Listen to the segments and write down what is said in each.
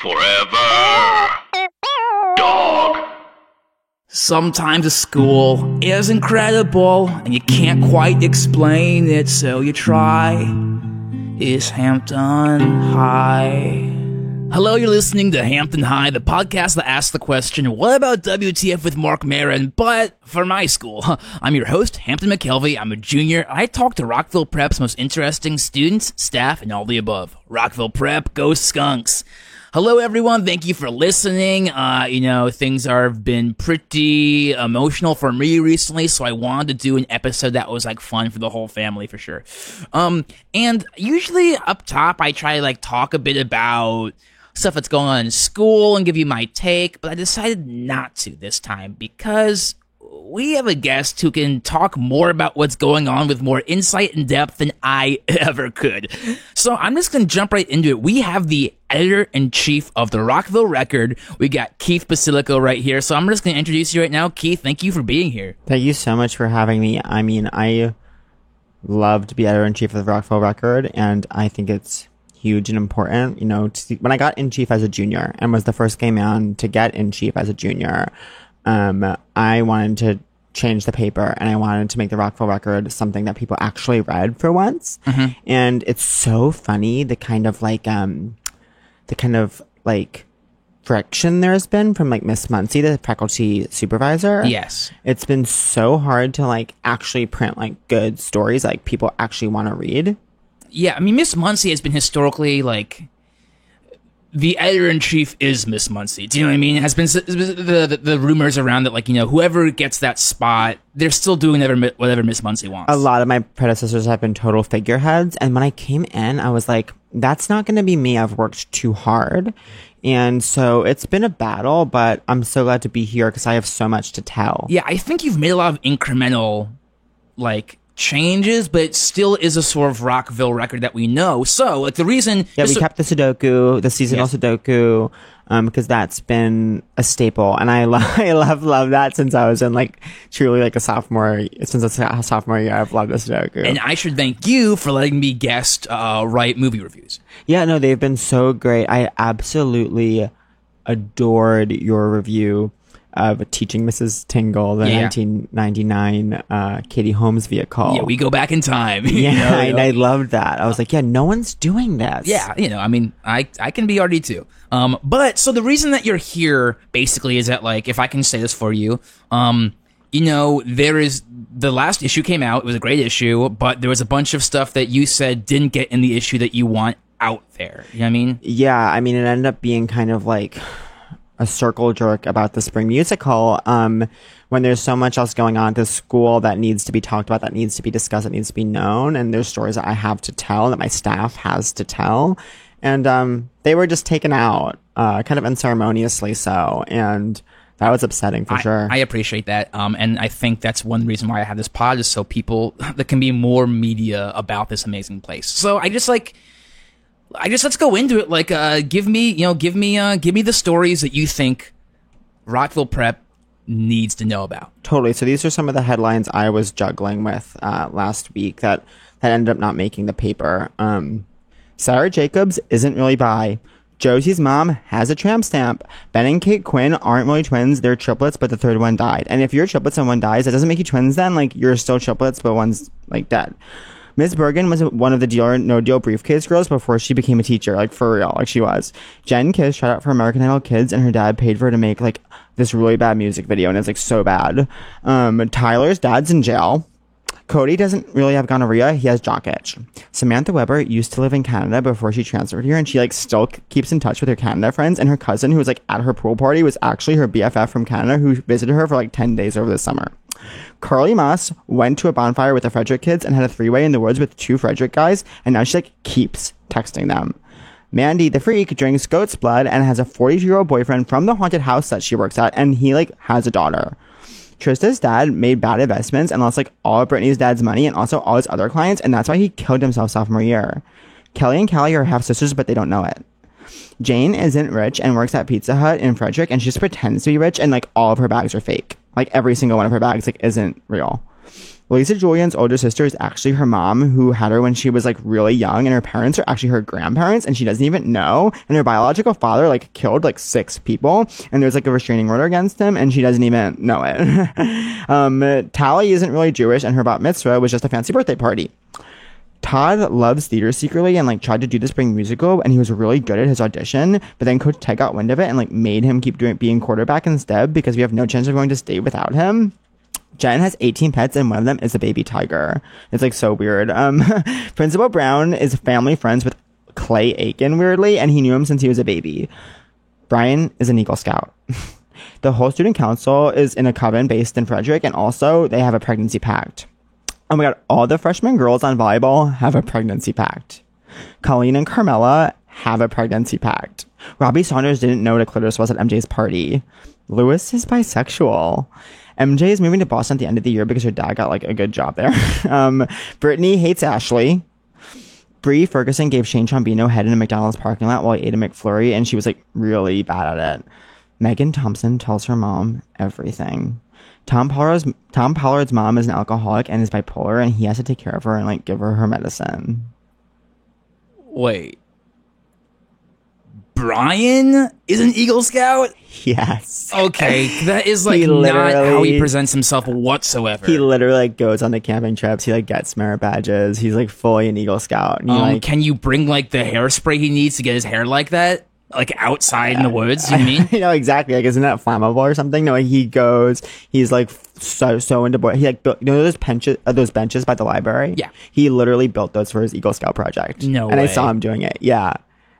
Forever. Dog. Sometimes a school is incredible and you can't quite explain it, so you try. Is Hampton High? Hello, you're listening to Hampton High, the podcast that asks the question, what about WTF with Mark Maron, but for my school? I'm your host, Hampton McKelvey. I'm a junior. I talk to Rockville Prep's most interesting students, staff, and all the above. Rockville Prep, go Skunks. Hello, everyone. Thank you for listening. Things have been pretty emotional for me recently, so I wanted to do an episode that was fun for the whole family for sure. And usually up top, I try to talk a bit about stuff that's going on in school and give you my take, but I decided not to this time because we have a guest who can talk more about what's going on with more insight and depth than I ever could. So I'm just going to jump right into it. We have the editor-in-chief of the Rockville Record. We got Keith Basilico right here. So I'm just going to introduce you right now. Keith, thank you for being here. Thank you so much for having me. I mean, I love to be editor-in-chief of the Rockville Record, and I think it's huge and important, when I got in chief as a junior and was the first gay man to get in chief as a junior, I wanted to change the paper and I wanted to make the Rockville Record something that people actually read for once. Mm-hmm. And it's so funny, the kind of friction there's been from Miss Muncie, the faculty supervisor. Yes. It's been so hard to actually print good stories people actually want to read. Yeah, I mean, Miss Muncie has been historically, the editor-in-chief is Miss Muncie. Do you know what I mean? It has been the rumors around that, whoever gets that spot, they're still doing whatever Miss Muncie wants. A lot of my predecessors have been total figureheads, and when I came in, I was like, that's not going to be me. I've worked too hard. And so it's been a battle, but I'm so glad to be here because I have so much to tell. Yeah, I think you've made a lot of incremental, changes, but it still is a sort of Rockville Record that we know. So, the reason... Yeah, we kept the Sudoku, the seasonal Sudoku, because that's been a staple. And I love that since I was in, truly a sophomore... Since it's a sophomore year, I've loved the Sudoku. And I should thank you for letting me guest write movie reviews. Yeah, no, they've been so great. I absolutely adored your review of Teaching Mrs. Tingle, the 1999 Katie Holmes vehicle. Yeah, we go back in time. Yeah, and I loved that. I was like, yeah, no one's doing this. Yeah, I can be RD too. But so the reason that you're here basically is that if I can say this for you, there is the last issue came out. It was a great issue, but there was a bunch of stuff that you said didn't get in the issue that you want out there. You know what I mean? Yeah, I mean, it ended up being kind of a circle jerk about the spring musical, when there's so much else going on at the school that needs to be talked about, that needs to be discussed, that needs to be known, and there's stories that I have to tell, that my staff has to tell, and they were just taken out, kind of unceremoniously so, and that was upsetting for sure. I appreciate that, and I think that's one reason why I have this pod, is so people, there can be more media about this amazing place. So I just let's go into it. Give me the stories that you think Rockville Prep needs to know about. Totally. So these are some of the headlines I was juggling with last week that ended up not making the paper. Sarah Jacobs isn't really bi. Josie's mom has a tramp stamp. Ben and Kate Quinn aren't really twins. They're triplets, but the third one died. And if you're triplets and one dies, that doesn't make you twins then. You're still triplets, but one's dead. Ms. Bergen was one of the Deal or No Deal briefcase girls before she became a teacher, for real, she was. Jen Kiss tried out for American Idol Kids, and her dad paid for her to make, this really bad music video, and it's, so bad. Tyler's dad's in jail. Cody doesn't really have gonorrhea, he has jock itch. Samantha Weber used to live in Canada before she transferred here, and she, still keeps in touch with her Canada friends, and her cousin, who was, at her pool party, was actually her BFF from Canada, who visited her for, 10 days over the summer. Carly Moss went to a bonfire with the Frederick kids and had a three-way in the woods with two Frederick guys, and now she keeps texting them. Mandy the freak drinks goat's blood and has a 42-year-old boyfriend from the haunted house that she works at, and he has a daughter. Trista's dad made bad investments and lost all of Brittany's dad's money and also all his other clients, and that's why he killed himself sophomore year. Kelly and Callie are half sisters, but they don't know it. Jane isn't rich and works at Pizza Hut in Frederick, and she just pretends to be rich, and all of her bags are fake. Every single one of her bags isn't real. Lisa Julian's older sister is actually her mom, who had her when she was like really young, and her parents are actually her grandparents, and she doesn't even know. And her biological father like killed like 6 people, and there's like a restraining order against him, and she doesn't even know it. Tally isn't really Jewish, and her bat mitzvah was just a fancy birthday party. Todd loves theater secretly and like tried to do the spring musical, and he was really good at his audition, but then Coach Ted got wind of it and like made him keep being quarterback instead, because we have no chance of going to state without him. Jen has 18 pets, and one of them is a baby tiger. It's like so weird. Principal Brown is family friends with Clay Aiken, weirdly, and he knew him since he was a baby. Brian is an Eagle Scout. The whole student council is in a coven based in Frederick, and also they have a pregnancy pact. Oh my god, all the freshman girls on volleyball have a pregnancy pact. Colleen and Carmela have a pregnancy pact. Robbie Saunders didn't know what a clitoris was at MJ's party. Lewis is bisexual. MJ is moving to Boston at the end of the year because her dad got like a good job there. Brittany hates Ashley. Bree Ferguson gave Shane Trombino head in a McDonald's parking lot while he ate a McFlurry, and she was like really bad at it. Megan Thompson tells her mom everything. Tom Pollard's mom is an alcoholic and is bipolar, and he has to take care of her and like give her medicine. Wait. Brian is an Eagle Scout? Yes. Okay, that is like not how he presents himself whatsoever. He literally like goes on the camping trips. He like gets merit badges. He's like fully an Eagle Scout. And he, can you bring like the hairspray he needs to get his hair like that? Like outside in the woods, you know what I mean? You know, exactly. Like, isn't that flammable or something? No, he goes, he's like so into boy. He like built, you know, those benches by the library? Yeah. He literally built those for his Eagle Scout project. No and way. I saw him doing it. Yeah.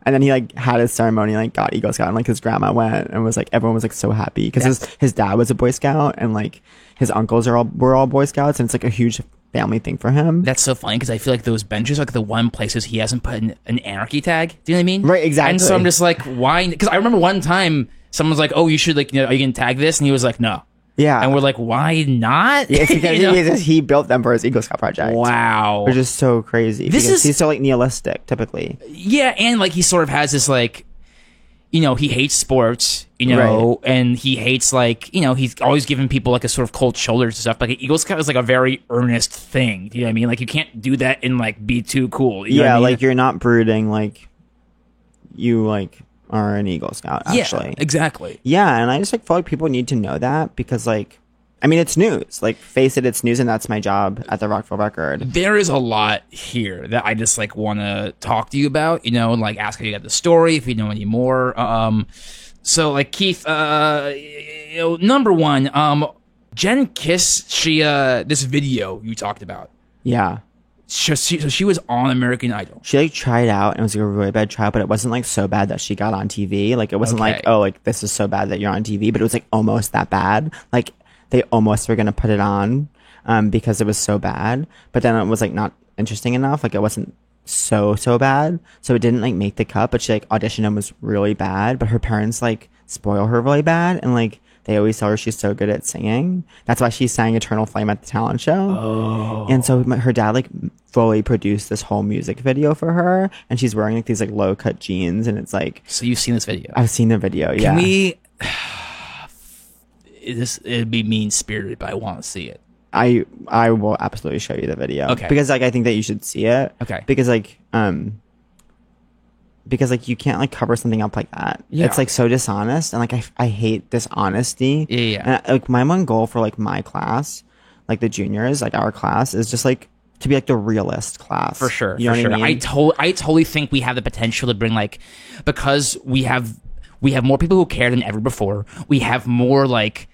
And then he like had his ceremony, like got Eagle Scout, and like his grandma went and was like, everyone was like so happy because his dad was a Boy Scout, and like his uncles were all Boy Scouts, and it's like a huge family thing for him. That's so funny because I feel like those benches are like the one places he hasn't put an anarchy tag. Do you know what I mean? Right, exactly. And so I'm just like, why? Because I remember one time someone was like, "Oh, you should like, you know, are you gonna tag this?" And he was like, "No." Yeah. And we're like, why not? Yeah, it's because he built them for his Eagle Scout project. Wow. Which is so crazy. He's so like nihilistic, typically. Yeah, and like he sort of has this like, you know, he hates sports, you know, Right. and he hates like, you know, he's always giving people like a sort of cold shoulders and stuff. Like Eagle Scout is like a very earnest thing. Do you know what I mean? Like you can't do that and like be too cool. You know what I mean? Like you're not brooding, like you like are an Eagle Scout, actually. Yeah, exactly. Yeah, and I just like feel like people need to know that because like, I mean, it's news. Like, face it, it's news, and that's my job at the Rockville Record. There is a lot here that I just like want to talk to you about, you know, and like ask if you got the story, if you know any more. So like Keith, you know, number one, Jen Kiss, she this video you talked about. Yeah. She was on American Idol. She like tried out, and it was like a really bad trial, but it wasn't like so bad that she got on TV. Like, it wasn't like, oh, like this is so bad that you're on TV, but it was like almost that bad. Like, they almost were gonna put it on because it was so bad, but then it was like not interesting enough. Like, it wasn't so bad, so it didn't like make the cut. But she like auditioned and was really bad, but her parents like spoil her really bad, and like they always tell her she's so good at singing. That's why she sang Eternal Flame at the talent show. Oh. And so her dad like fully produced this whole music video for her, and she's wearing like these like low cut jeans, and it's like, So you've seen this video? I've seen the video. Can we? It'd be mean spirited, but I want to see it. I will absolutely show you the video. Okay. Because like I think that you should see it. Okay. Because like you can't like cover something up like that. Yeah. It's like so dishonest, and like I hate dishonesty. Yeah. And like my one goal for like my class, like the juniors, like our class, is just like to be like the realist class. For sure. You know for what sure. I mean? I totally think we have the potential to bring like, because we have more people who care than ever before. We have more like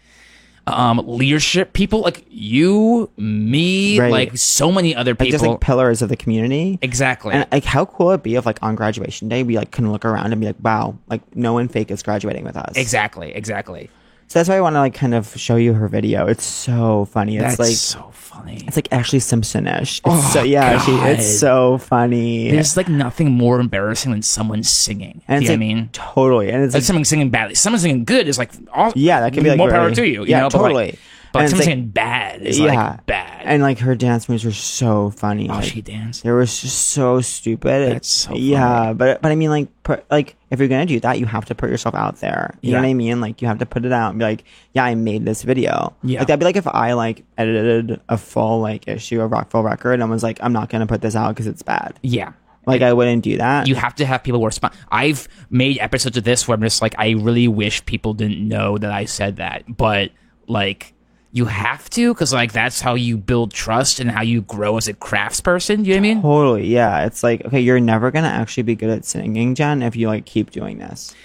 leadership people like you, me, Right. like so many other Like people. just like pillars of the community. Exactly. And like how cool it'd be if like on graduation day we like can look around and be like, wow, like no one fake is graduating with us. Exactly. So that's why I want to like kind of show you her video. It's so funny. It's That's like so funny. it's like Ashley Simpson-ish. It's Oh, so yeah, God. it's so funny. There's like nothing more embarrassing than someone singing. and Do it's you like, know what I mean? totally. And it's Like like someone singing badly. Someone singing good is like, yeah, that can be like more power really- to you. You yeah, know? totally. But And like it's someone like- singing bad is yeah. like bad. And like her dance moves were so funny. Oh, like, she danced. They were just so stupid. That's so yeah, but I mean, like, if you're gonna do that, you have to put yourself out there. You know what I mean? Like, you have to put it out and be like, yeah, I made this video. Yeah, like that'd be like if I like edited a full like issue of Rockville Record and was like, I'm not gonna put this out because it's bad. Yeah. Like, I wouldn't do that. You have to have people respond. I've made episodes of this where I'm just like, I really wish people didn't know that I said that. But, like, you have to, because, like, that's how you build trust and how you grow as a craftsperson. You know what I mean? Totally, yeah. It's like, okay, you're never going to actually be good at singing, Jen, if you, like, keep doing this.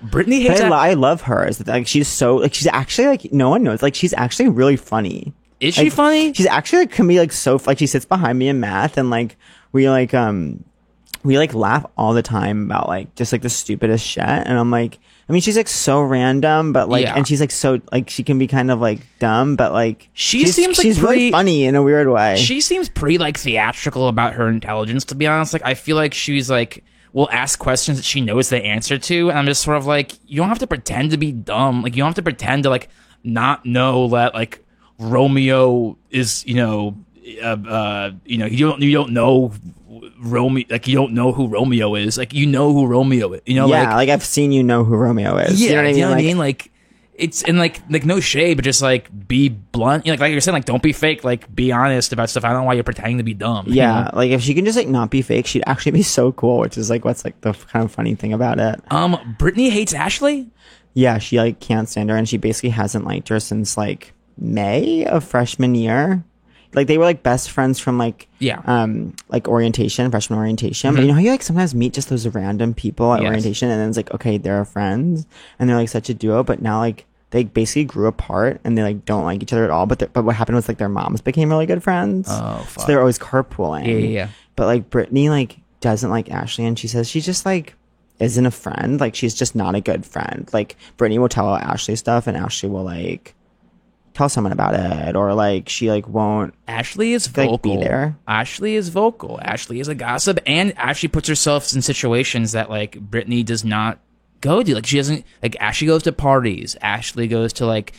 Brittany hates But I love her. Is that, like, she's so, like, she's actually, like, no one knows. Like, she's actually really funny. Is she like, funny? She's actually, like, can be, like, so, like, she sits behind me in math and, like, we laugh all the time about like just like the stupidest shit, and I'm like, I mean, she's like so random, but like, and she's like so like she can be kind of like dumb, but like she's really funny in a weird way. She seems pretty like theatrical about her intelligence, to be honest. Like, I feel like she's like will ask questions that she knows the answer to, and I'm just sort of like, you don't have to pretend to be dumb. Like, you don't have to pretend to like not know that like Romeo is you don't know Romeo, like, you don't know who Romeo is. Like, you know who Romeo is. You know, yeah, like I've seen who Romeo is. Yeah, you know what I mean? Like, it's and like no shade, but just like be blunt. You know, like you're saying, like, don't be fake. Like, be honest about stuff. I don't know why you're pretending to be dumb. Yeah, you know? like if she can just like not be fake, she'd actually be so cool. Which is like what's like the kind of funny thing about it. Brittany hates Ashley. Yeah, she like can't stand her, and she basically hasn't liked her since like May of freshman year. Like, they were like best friends from like like orientation, freshman orientation. But you know how you like sometimes meet just those random people at orientation, and then it's like, okay, they're friends and they're like such a duo, but now like they basically grew apart and they like don't like each other at all. But what happened was like their moms became really good friends. Oh, fuck. So they're always carpooling. Yeah. But like Brittany like doesn't like Ashley, and she says she just like isn't a friend. Like, she's just not a good friend. Like, Brittany will tell Ashley stuff, and Ashley will like tell someone about it, or like she like won't. Ashley is vocal. Like, be there. Ashley is vocal. Ashley is a gossip, and Ashley puts herself in situations that like Brittany does not go to. Like, she doesn't like. Ashley goes to parties. Ashley goes to like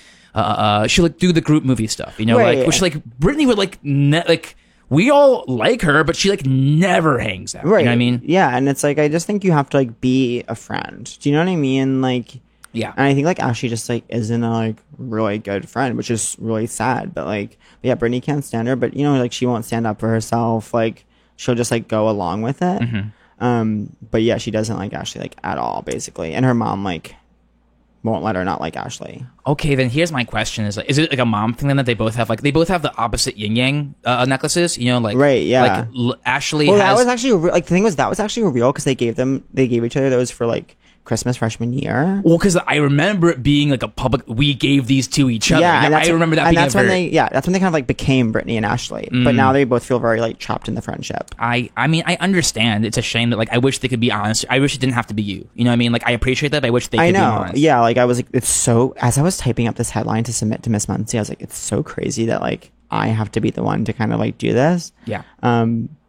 she'll like do the group movie stuff, you know, right. like, which like Brittany would like like. We all like her, but she like never hangs out. Right. You know what I mean? Yeah, and it's like I just think you have to like be a friend. Do you know what I mean? Like, yeah. And I think like Ashley just like isn't a like really good friend, which is really sad. But like, yeah, Brittany can't stand her, but you know, like she won't stand up for herself. Like, she'll just like go along with it. Mm-hmm. But yeah, she doesn't like Ashley like at all, basically. And her mom like won't let her not like Ashley. Okay, then here's my question: is it like a mom thing then that they both have the opposite yin yang necklaces? You know, like, right? Yeah. Like Ashley. Well, has, that was actually like the thing was that was actually real because they gave each other those for like Christmas freshman year. Well, because I remember it being like a public. We gave these to each other. Yeah, and I remember that. And being that's when that's when they kind of like became Brittany and Ashley. But now they both feel very like trapped in the friendship. I mean, I understand. It's a shame that like I wish they could be honest. I wish it didn't have to be you. You know what I mean? Like, I appreciate that, but I wish they could be honest. Yeah, like I was like, it's so. As I was typing up this headline to submit to Miss Muncie, I was like, it's so crazy that like I have to be the one to kind of like do this. Yeah.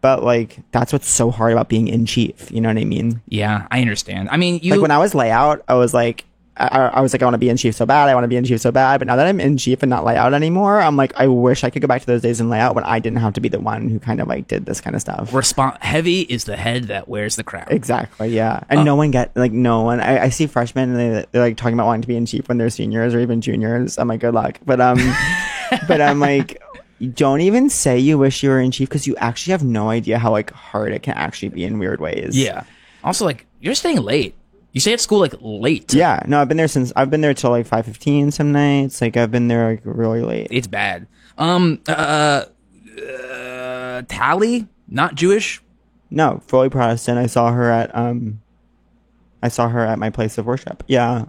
But like that's what's so hard about being in chief. You know what I mean? Yeah, I understand. I mean, like when I was layout, I was like, I was like, I want to be in chief so bad. I want to be in chief so bad. But now that I'm in chief and not layout anymore, I'm like, I wish I could go back to those days in layout when I didn't have to be the one who kind of like did this kind of stuff. Heavy is the head that wears the crown. Exactly. Yeah. And no one. I see freshmen and they're like talking about wanting to be in chief when they're seniors or even juniors. I'm like, good luck. But but I'm like, don't even say you wish you were in chief because you actually have no idea how like hard it can actually be in weird ways. Yeah. Also, like, you're staying late. You stay at school like late. Yeah. No, I've been there till like 5:15 some nights. Like, I've been there like really late. It's bad. Tally, not Jewish. No, fully Protestant. I saw her at my place of worship. Yeah.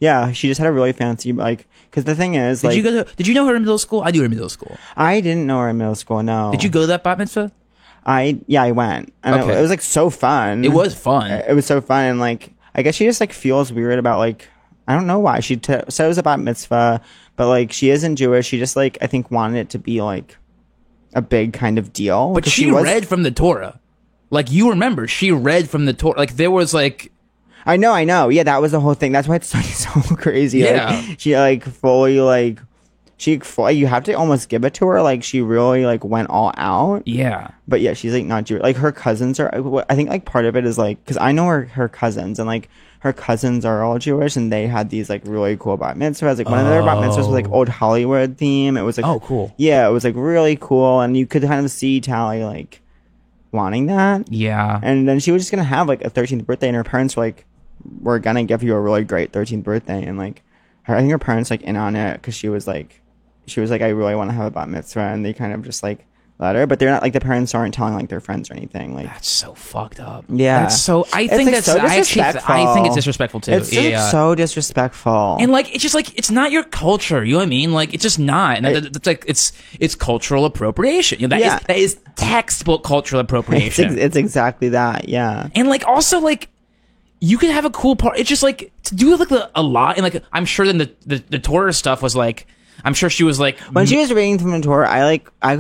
Yeah, she just had a really fancy, like, because the thing is, like... Did you know her in middle school? I do her in middle school. I didn't know her in middle school, no. Did you go to that bat mitzvah? I went. And okay. It was, like, so fun. It was fun. It was so fun, and, like, I guess she just, like, feels weird about, like... I don't know why. She said it was a bat mitzvah, but, like, she isn't Jewish. She just, like, I think wanted it to be, like, a big kind of deal. But she read from the Torah. Like, you remember, she read from the Torah. Like, there was, like... I know. Yeah, that was the whole thing. That's why it's so crazy. Yeah. Like, she like fully like you have to almost give it to her. Like, she really like went all out. Yeah. But yeah, she's like not Jewish. Like, her cousins are. I think like part of it is like because I know her cousins, and like her cousins are all Jewish, and they had these like really cool bat mitzvahs. Like one of their bat mitzvahs was like old Hollywood theme. It was like, oh, cool. Yeah, it was like really cool, and you could kind of see Tally like wanting that. Yeah. And then she was just gonna have like a 13th birthday, and her parents were like, "We're gonna give you a really great 13th birthday," and like I think her parents like in on it because she was like, I really want to have a bat mitzvah, and they kind of just like let her, but they're not like the parents aren't telling like their friends or anything. Like, that's so fucked up. Yeah, that's so. I think like that's so I think it's disrespectful too. It's just so disrespectful. And like it's just like it's not your culture. You know what I mean? Like it's just not. And it's like it's cultural appropriation. You know, that is textbook cultural appropriation. It's exactly that. Yeah. And like also like you could have a cool part. It's just like to do like a lot. And like I'm sure then the Torah stuff was like. I'm sure she was like when she was reading from the Torah, I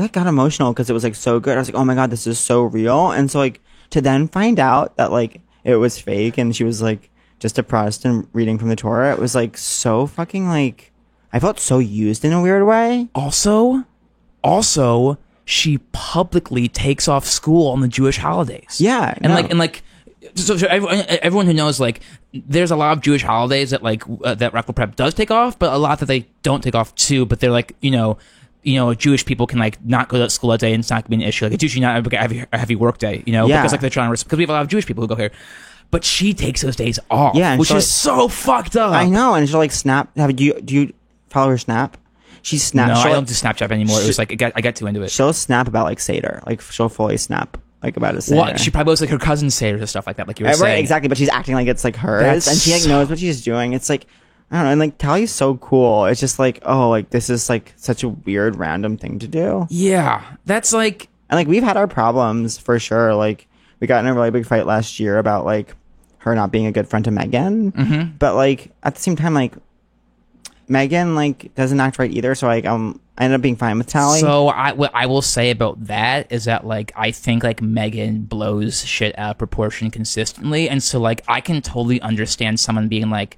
got emotional because it was like so good. I was like, oh my god, this is so real. And so like to then find out that like it was fake and she was like just a Protestant reading from the Torah, it was like so fucking like I felt so used in a weird way. Also, she publicly takes off school on the Jewish holidays. Yeah, and so everyone who knows, like, there's a lot of Jewish holidays that like that Rockwell Prep does take off, but a lot that they don't take off too. But they're like, you know, Jewish people can like not go to school that day and it's not gonna be an issue. Like it's usually not a heavy work day, you know, because like they're trying to because we have a lot of Jewish people who go here. But she takes those days off, which is so fucked up. I know, and she'll like snap. Do you follow her Snap? She's Snap. No, I don't do Snapchat anymore. It was like I got too into it. She'll snap about like Seder, like she'll fully snap. Like about a Seder. Well, she probably was like her cousin's Seder and stuff like that, like you were saying. Right, exactly. But she's acting like it's like hers, and she like knows what she's doing. It's like I don't know, and like Tally's so cool. It's just like like this is like such a weird random thing to do. Yeah, that's like, and like we've had our problems for sure. Like we got in a really big fight last year about like her not being a good friend to Megan, but like at the same time, like Megan like doesn't act right either. So like I ended up being fine with Tally. So what I will say about that is that like I think like Megan blows shit out of proportion consistently, and so like I can totally understand someone being like,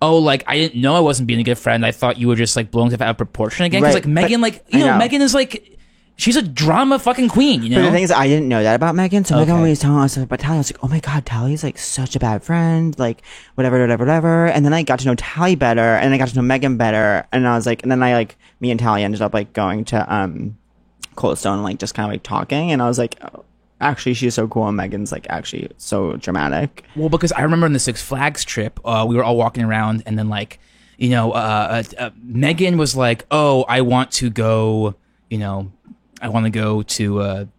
oh, like I didn't know I wasn't being a good friend. I thought you were just like blowing stuff out of proportion again. Because like Megan, like you know, Megan is like. She's a drama fucking queen, you know? But the thing is, I didn't know that about Megan, so Megan was telling us about Tally. I was like, oh my god, Tally's like such a bad friend, like whatever. And then I got to know Tally better, and I got to know Megan better, and I was like, and then I like, me and Tally ended up like going to Cold Stone and like just kind of like talking, and I was like, oh, actually she's so cool, and Megan's like actually so dramatic. Well, because I remember on the Six Flags trip, we were all walking around, and then like, you know, Megan was like, oh, I want to go, you know, I want to go to.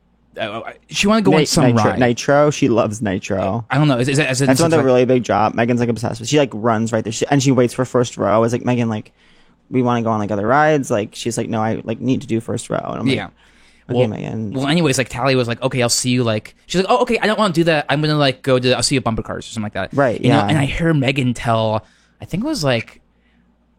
She want to go on some ride. Nitro. She loves Nitro. I don't know. That's one of the really big job. Megan's like obsessed with. She like runs right there, and she waits for first row. I was like, Megan, like, we want to go on like other rides. Like, she's like, no, I like need to do first row. And I'm like, okay, Megan. Well, anyways, like Tally was like, okay, I'll see you. Like, she's like, oh, okay, I don't want to do that. I'm gonna like go to. I'll see you at Bumper Cars or something like that. Right. You know. And I hear Megan tell. I think it was like.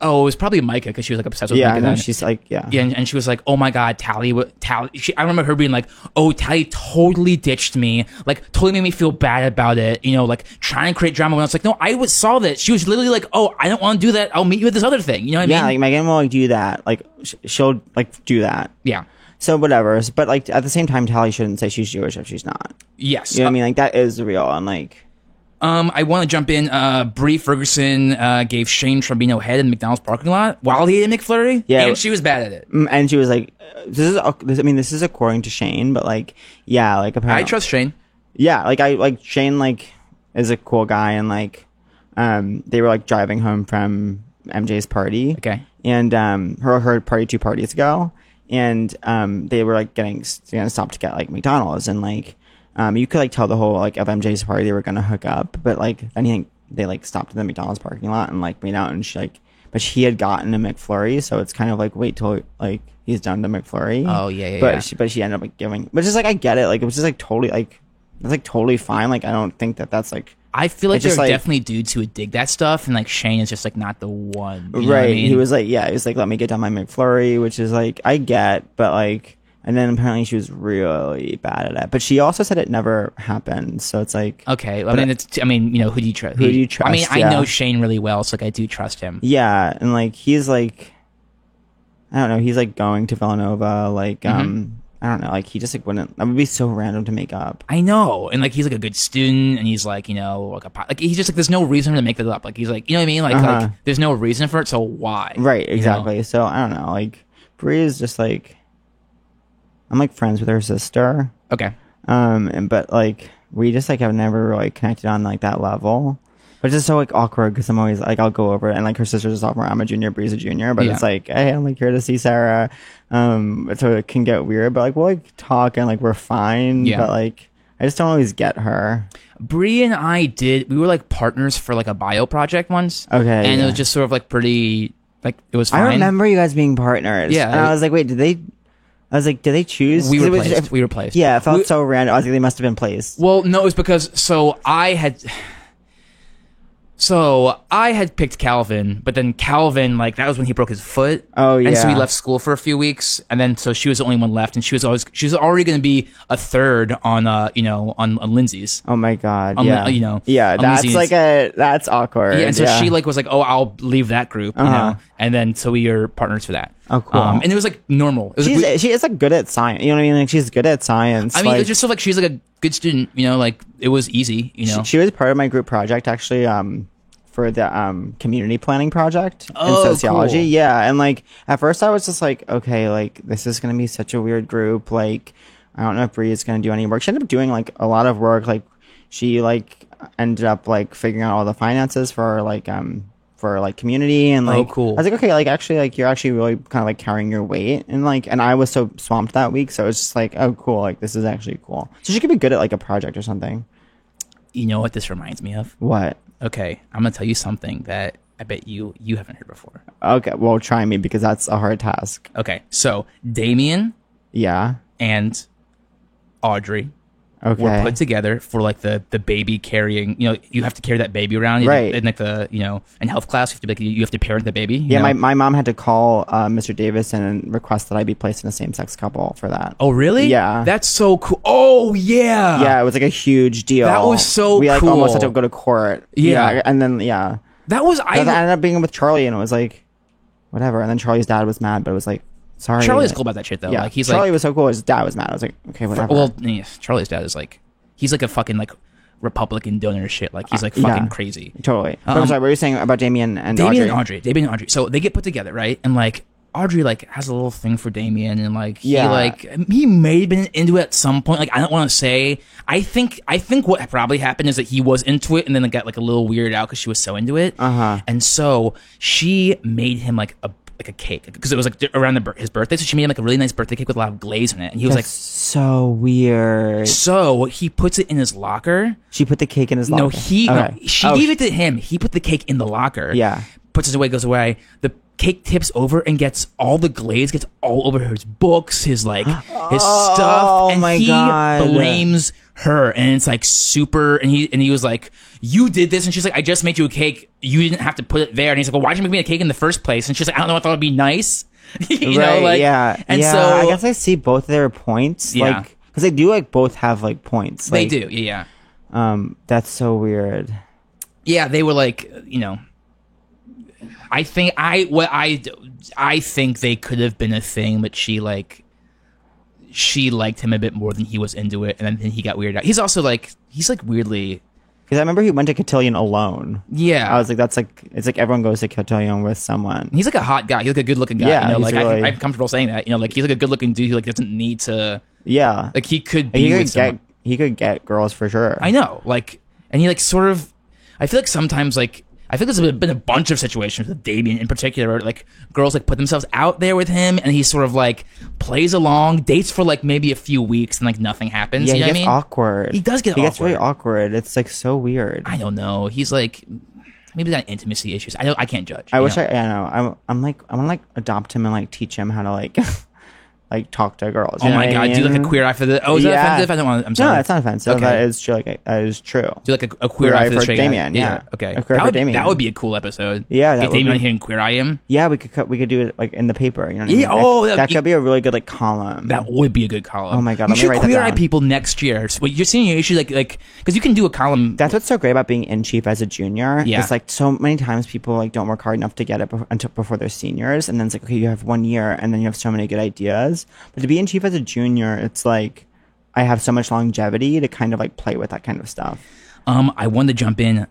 Oh, it was probably Micah because she was like obsessed with Micah. Yeah, she's like, yeah, and she was like, "Oh my god, Tally!" I remember her being like, "Oh, Tally totally ditched me, like totally made me feel bad about it." You know, like trying to create drama. When I was like, "No, I saw that." She was literally like, "Oh, I don't want to do that. I'll meet you at this other thing." You know what I mean? Yeah, like Megan will like do that. Like she'll like do that. Yeah. So whatever, but like at the same time, Tally shouldn't say she's Jewish if she's not. Yes. You know what I mean? Like that is real, and like. I want to jump in. Brie Ferguson gave Shane Trambino head in the McDonald's parking lot while he ate a McFlurry. Yeah, and she was bad at it. And she was like, "This is according to Shane, but like, yeah, like apparently I trust Shane. Yeah, like Shane like is a cool guy, and like, they were like driving home from MJ's party. Okay, and her party 2 parties ago, and they were like gonna stop to get like McDonald's, and like. You could like tell the whole like of MJ's party they were gonna hook up, but like then they like stopped in the McDonald's parking lot and like made out, and but she had gotten a McFlurry, so it's kind of like wait till like he's done the McFlurry. Oh yeah. But she ended up like giving, but just like I get it, like it was just like totally like it's like totally fine. Like I don't think that's like. I feel like there are definitely dudes who would dig that stuff, and like Shane is just like not the one. You know right? What I mean? He was like, let me get down my McFlurry, which is like I get, but like. And then apparently she was really bad at it. But she also said it never happened. So it's like... Okay. I mean, you know, who do you trust? Who do you trust? I mean, I know Shane really well, so like I do trust him. Yeah. And like, he's like... I don't know. He's like going to Villanova. Like I don't know. Like he just like wouldn't. That would be so random to make up. I know, and like he's like a good student, and he's like like he's just like there's no reason to make that up. Like he's like you know what I mean. Like there's no reason for it, so why? Right. Exactly. You know? So I don't know. Like Bree is just like I'm like friends with her sister. Okay. But like we just like have never really connected on like that level. Which is so like awkward because I'm always like I'll go over it and like her sister's a sophomore, I'm a junior, Bree's a junior, but it's like hey, I'm like here to see Sarah, so it can get weird, but like we'll like talk and like we're fine, but like I just don't always get her. Bree and I we were like partners for like a bio project once, and it was just sort of like pretty like it was fine. I remember you guys being partners, and I was like, wait, did they choose? We were placed. Yeah, it felt so random. I was like, they must have been placed. Well, no, it was because I had picked Calvin, but then Calvin, like, that was when he broke his foot. Oh, yeah. And so he left school for a few weeks, and then so she was the only one left, and she was already going to be a third on Lindsay's. Oh my God, yeah. That's awkward. Yeah, and so she like was like, oh, I'll leave that group, you know, and then so we are partners for that. Oh, cool. And it was like normal. It was she is like good at science. You know what I mean? Like she's good at science. I mean, it's just so like she's like a good student. You know, like it was easy. You know, she was part of my group project actually. For the community planning project in sociology. Cool. Yeah, and like at first I was just like, okay, like this is gonna be such a weird group. Like I don't know if Bree is gonna do any work. She ended up doing like a lot of work. Like she like ended up like figuring out all the finances for community and like cool. I was like, okay, like actually like you're actually really kind of like carrying your weight and like and I was so swamped that week, so it's just like, oh cool, like this is actually cool. So she could be good at like a project or something. You know what this reminds me of? What? Okay, I'm gonna tell you something that I bet you haven't heard before. Okay, well try me because that's a hard task. Okay, so Damien, and Audrey, were put together for like the baby carrying. You know, you have to carry that baby around, right? In like in health class, you have to parent the baby. Yeah, my mom had to call Mr. Davis and request that I be placed in a same-sex couple for that. Oh, really? Yeah, that's so cool. Oh, yeah. Yeah, it was like a huge deal. That was so we like cool. almost had to go to court. Yeah, and then that was I ended up being with Charlie, and it was like whatever. And then Charlie's dad was mad, but it was like, sorry. Charlie's cool about that shit though. Yeah, like Charlie was so cool. His dad was mad. I was like, okay, whatever. Well, Charlie's dad is like, he's like a fucking like Republican donor shit. Like he's like fucking crazy. Totally. But I'm sorry, what were you saying about Damien and Audrey? Damien and Audrey. So they get put together, right? And like Audrey like has a little thing for Damien, and like he may have been into it at some point. Like I don't want to say. I think what probably happened is that he was into it, and then it got like a little weirded out because she was so into it. And so she made him like a cake because it was like around his birthday, so she made him like a really nice birthday cake with a lot of glaze in it, and he was like so weird. So he puts it in his locker. She put the cake in his locker. She gave it to him. He put the cake in the locker. Yeah, puts it away, goes away. The cake tips over and gets all the glaze gets all over his books, his stuff, and my he God. blames her, and it's like super. And he was like, "You did this," and she's like, "I just made you a cake. You didn't have to put it there." And he's like, "Well, why'd you make me a cake in the first place?" And she's like, "I don't know. I thought it'd be nice." you know, like And so I guess I see both their points, like because they do like both have like points. They do, yeah. That's so weird. Yeah, they were like, you know. I think they could have been a thing, but she liked him a bit more than he was into it, and then he got weirded out. He's also like weirdly, because I remember he went to Cotillion alone. Yeah, I was like, that's like it's like everyone goes to Cotillion with someone. He's like a hot guy. He's like a good looking guy. Yeah, you know, like really... I'm comfortable saying that. You know, like he's like a good looking dude who like doesn't need to. Yeah, like he could be. He could get girls for sure. I know, like, and he like sort of. I feel like sometimes like. I think there's been a bunch of situations with Damien in particular where like girls like put themselves out there with him, and he sort of like plays along, dates for like maybe a few weeks, and like nothing happens. Yeah, you know he gets awkward. He does get awkward. He gets really awkward. It's like so weird. I don't know. He's like maybe got intimacy issues. I can't judge. I wish I know. I'm like I want to like adopt him and like teach him how to like like talk to girls. Oh my god, do like a queer eye for the. Oh, is that offensive? I don't want. I'm sorry. No, it's not offensive. Okay. That is true. Like that is true. Do like a queer eye for the straight Damien. guy. Yeah. Okay. A queer eye for Damien. That would be a cool episode. Yeah, that Get would Damien be- here and queer eye him. Yeah, we could do it like in the paper. You know what I mean? Yeah, oh, that could be a really good like column. That would be a good column. Oh my God, we let me should write that queer eye down. people next year. So, you're seeing you should like because you can do a column. That's what's so great about being in chief as a junior. Yeah. It's like so many times people like don't work hard enough to get it before they're seniors, and then it's like, okay, you have 1 year, and then you have so many good ideas. But to be in chief as a junior, it's like I have so much longevity to kind of like play with that kind of stuff. I wanted to jump in.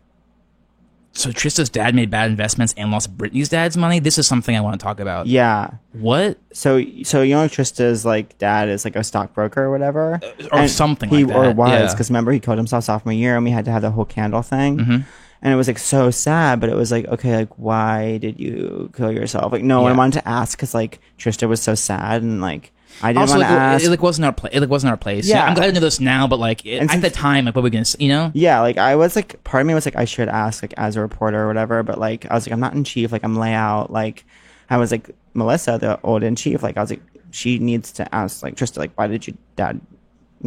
So Trista's dad made bad investments and lost Brittany's dad's money. This is something I want to talk about. Yeah. What? So you know Trista's like dad is like a stockbroker or whatever, Or And something he, like that, or was yeah. because remember he killed himself sophomore year, and we had to have the whole candle thing. Mm-hmm. And it was like so sad, but it was like, okay, like why did you kill yourself? Like no one Yeah. wanted to ask because like Trista was so sad, and like I didn't Also, want to ask. it like wasn't our place. It like wasn't our place. Yeah. I'm glad to know this now, but like And at the since- time, like what were we gonna, you know? Yeah, like I was like, part of me was like, I should ask like as a reporter or whatever, but like I was like, I'm not in chief, like I'm layout, like I was like Melissa, the old in chief, like I was like, she needs to ask like Trista, like why did your dad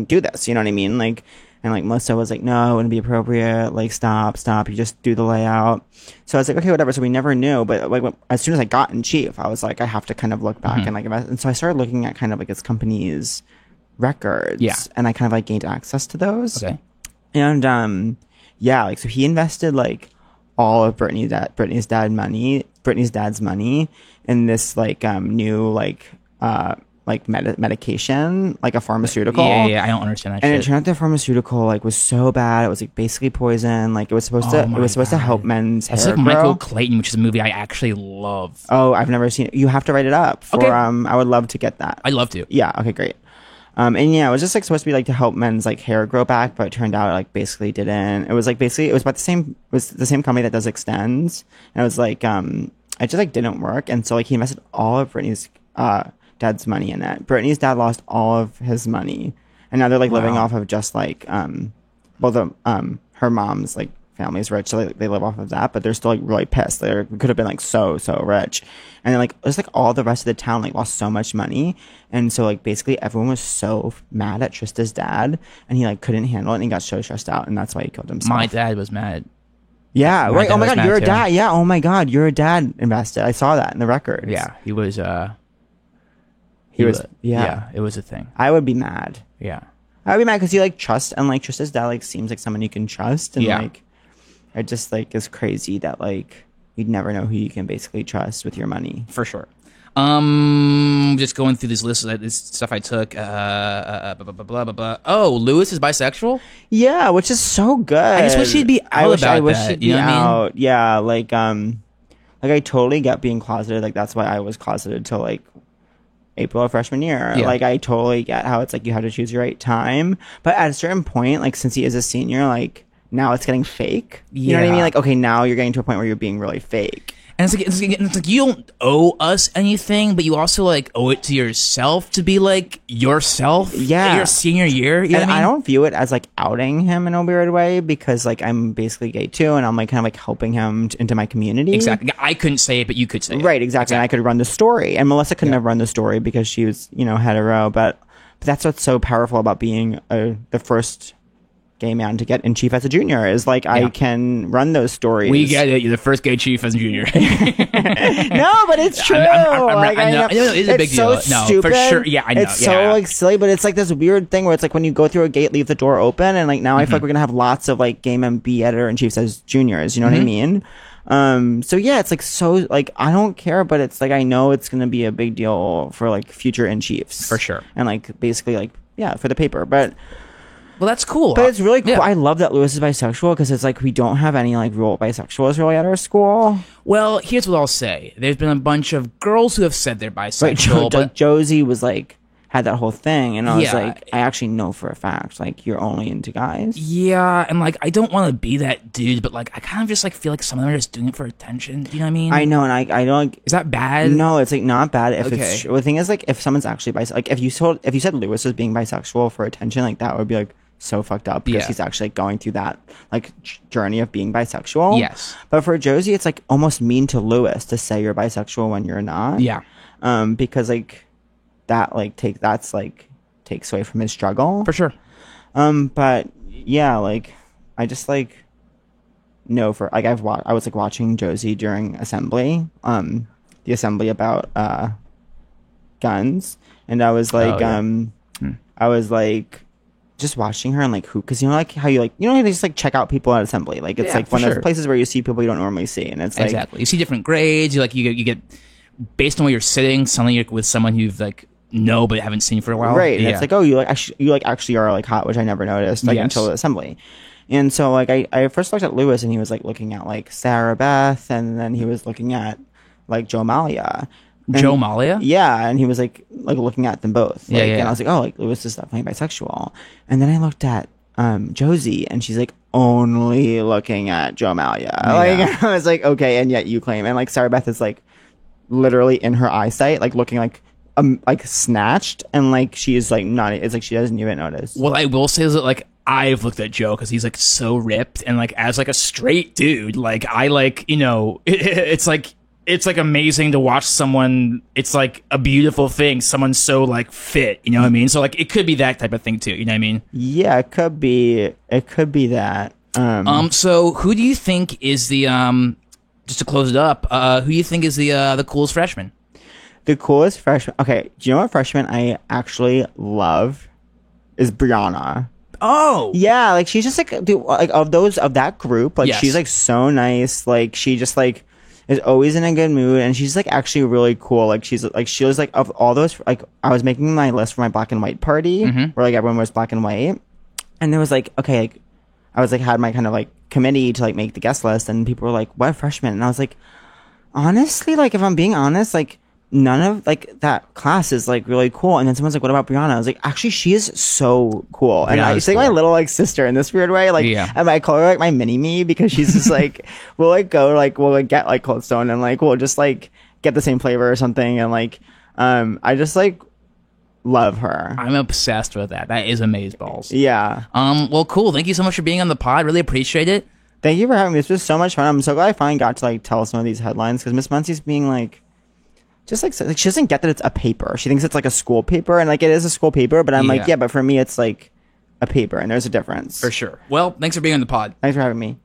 do this? You know what I mean? Like, and like Melissa was like, no, it wouldn't be appropriate. Like stop, you just do the layout. So I was like, okay, whatever. So we never knew, but like as soon as I got in chief, I was like, I have to kind of look back and like, and so I started looking at kind of like his company's records, Yeah. and I kind of like gained access to those. Okay. And yeah, like so he invested like all of Brittany's dad's money in this like new medication, like a pharmaceutical. Yeah, I don't understand that And it shit. turned out the pharmaceutical like was so bad. It was like basically poison. Like it was supposed Oh to my to help God. men's It's hair like Michael grow. Clayton, which is a movie I actually love. Oh, I've never seen it. You have to write it up for Okay. I would love to get that. I'd love to. Yeah, okay, great. And yeah, it was just like supposed to be like to help men's like hair grow back, but it turned out it like basically didn't. It was like basically it was about it was the same company that does Extends, and it was like it just like didn't work, and so like he invested all of Brittany's dad's money in it. Brittany's dad lost all of his money, and now they're like living Wow. off of just like her mom's like family's rich, so they live off of that, but they're still like really pissed. They could have been like so rich, and then like it was like all the rest of the town like lost so much money, and so like basically everyone was so mad at Trista's dad, and he like couldn't handle it, and he got so stressed out, and that's why he killed himself. My dad was mad. Yeah, my right. dad Oh my was god, mad you're a too. dad. Yeah. Oh my god, you're a dad invested. I saw that in the records. Yeah, he was. He was. Yeah. it was a thing. I would be mad. Yeah. I would be mad because you like trust, and like Trista's dad like seems like someone you can trust, and Yeah. like it just like is crazy that like you'd never know who you can basically trust with your money. For sure. Just going through this list of this stuff I took. Blah, blah, blah, blah, blah. Oh, Lewis is bisexual? Yeah, which is so good. I just wish he'd be out I wish about that, he'd you be know what I mean? out. Yeah, like I totally get being closeted. Like that's why I was closeted till like April of freshman year. Yeah. Like I totally get how it's like you have to choose your right time. But at a certain point, like since he is a senior, like now it's getting fake. You know what I Yeah. mean? Like okay, now you're getting to a point where you're being really fake. And it's like you don't owe us anything, but you also like owe it to yourself to be like yourself. Yeah. Your senior year. You know And what I I mean? don't view it as like outing him in a weird way because like I'm basically gay too, and I'm like kind of like helping him into my community. Exactly. I couldn't say it, but you could say it. Right, exactly. And I could run the story. And Melissa couldn't have run the story because she was, hetero. But that's what's so powerful about being the first gay man to get in chief as a junior is like I can run those stories. We get it. You're the first gay chief as a junior. No, but it's true. I know. It's a big so deal. No, for stupid. sure. Yeah, I know. It's so like silly, but it's like this weird thing where it's like when you go through a gate, leave the door open, and like now I feel like we're gonna have lots of like gay men be editor in chiefs as juniors. You know what I mean? So yeah, it's like so like I don't care, but it's like I know it's gonna be a big deal for like future in chiefs For sure. and like basically like for the paper, but. Well, that's cool. But it's really cool. Yeah. I love that Lewis is bisexual because it's like we don't have any like real bisexuals really at our school. Well, here's what I'll say. There's been a bunch of girls who have said they're bisexual, but Josie was like had that whole thing, and I was Yeah. like, I actually know for a fact like you're only into guys. yeah, and like I don't want to be that dude, but like I kind of just like feel like some of them are just doing it for attention. Do you know what I mean? I know, and I don't. Is that bad? No, it's like not bad if Okay. it's. The thing is, like, if someone's actually bisexual, like if you said Lewis was being bisexual for attention, like that would be like so fucked up because Yeah. he's actually like, going through that like journey of being bisexual. Yes. But for Josie, it's like almost mean to Lewis to say you're bisexual when you're not. Yeah. Because like that like takes away from his struggle For sure. But yeah, like I just like know for like I was like watching Josie during assembly, the assembly about guns, and I was like I was like just watching her and like who, because you know like how you like, you know, you just like check out people at assembly, like it's like one of those places where you see people you don't normally see, and it's like Exactly. You see different grades. You get based on where you're sitting. Suddenly you're with someone you've like know but haven't seen for a while. right, and it's like, oh, you actually are like hot, which I never noticed like until the assembly. And so like I first looked at Lewis, and he was like looking at like Sarah Beth, and then he was looking at like Joe Malia. Joe Malia? Yeah, and he was like looking at them both. Like, Yeah. And I was like, oh, like Lewis is definitely bisexual. And then I looked at Josie, and she's like only looking at Joe Malia. Like I was like, okay, and yet you claim, and like Sarah Beth is like literally in her eyesight, like looking like snatched, and like she is like not. It's like she doesn't even notice. What I will say is that like I've looked at Joe because he's like so ripped, and like as like a straight dude, like I like, you know, it's like amazing to watch someone. It's like a beautiful thing. Someone so like fit, you know what I mean? So like it could be that type of thing too. You know what I mean? Yeah, it could be. It could be that. So who do you think is the just to close it up? Who do you think is the coolest freshman? The coolest freshman. Okay, do you know what freshman I actually love is Brianna. Oh Yeah, like she's just like, dude, like of that group, like Yes. she's like so nice. Like she just like is always in a good mood, and she's like actually really cool. Like she was like, of all those, like I was making my list for my black and white party where like everyone was black and white, and there was like, okay, like I was like had my kind of like committee to like make the guest list, and people were like, what freshman? And I was like, honestly, like if I'm being honest, like none of like that class is like really cool. And then someone's like, what about Brianna? I was like, actually she is so cool. And I Brianna's like my cool. little like sister in this weird way, like Yeah. and I call her like my mini me, because she's just like we'll like go like we'll like get like Cold Stone, and like we'll just like get the same flavor or something, and like I just like love her. I'm obsessed with that. That is amazeballs. Yeah, Well, cool. Thank you so much for being on the pod. Really appreciate it. thank you for having me. This was so much fun. I'm so glad I finally got to like tell some of these headlines, because Miss Muncie's being like just like she doesn't get that it's a paper. She thinks it's like a school paper, and like it is a school paper, but I'm like, yeah, but for me it's like a paper, and there's a difference. For sure. Well, thanks for being on the pod. Thanks for having me.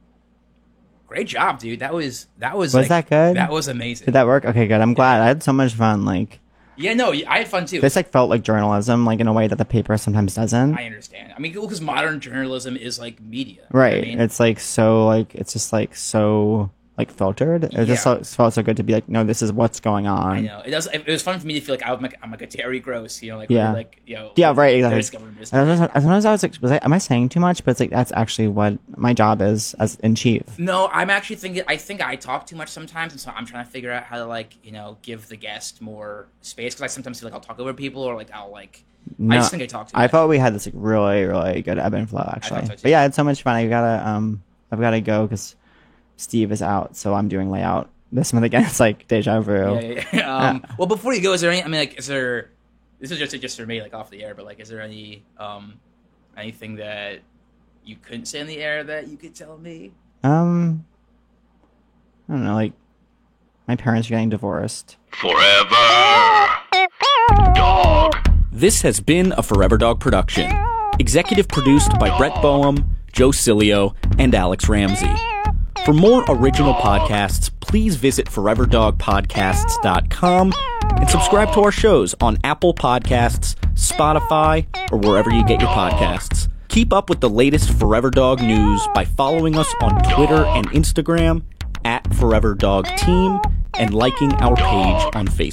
Great job, dude. That was Was like, that good? That was amazing. Did that work? Okay, good. I'm glad. I had so much fun. Like Yeah, no, I had fun too. this like felt like journalism, like in a way that the paper sometimes doesn't. I understand. I mean, because modern journalism is like media. Right. You know what I mean? It's like so like it's just like so like filtered. It just felt so good to be like, no, this is what's going on. I know. It was fun for me to feel like I'm like a Terry Gross, you know, like Yeah. really, like, you know. Yeah, right, exactly. there's government business. Sometimes I was like, am I saying too much? But it's like that's actually what my job is as in chief. No, I'm actually thinking. I think I talk too much sometimes, and so I'm trying to figure out how to like, you know, give the guest more space, because I sometimes feel like I'll talk over people, or like I'll like. I just think I talk too much. I thought we had this like really, really good ebb and flow actually. so too. But yeah, I had so much fun. I've got to go because Steve is out, so I'm doing layout this month again. It's like deja vu. Yeah. Well, before you go, is there any? I mean, like, is there? This is just for me, like off the air, but like, is there any anything that you couldn't say on the air that you could tell me? I don't know. Like, my parents are getting divorced. Forever Dog. This has been a Forever Dog production. Executive produced by Brett Boehm, Joe Cilio, and Alex Ramsey. For more original podcasts, please visit foreverdogpodcasts.com and subscribe to our shows on Apple Podcasts, Spotify, or wherever you get your podcasts. Keep up with the latest Forever Dog news by following us on Twitter and Instagram @ForeverDogTeam and liking our page on Facebook.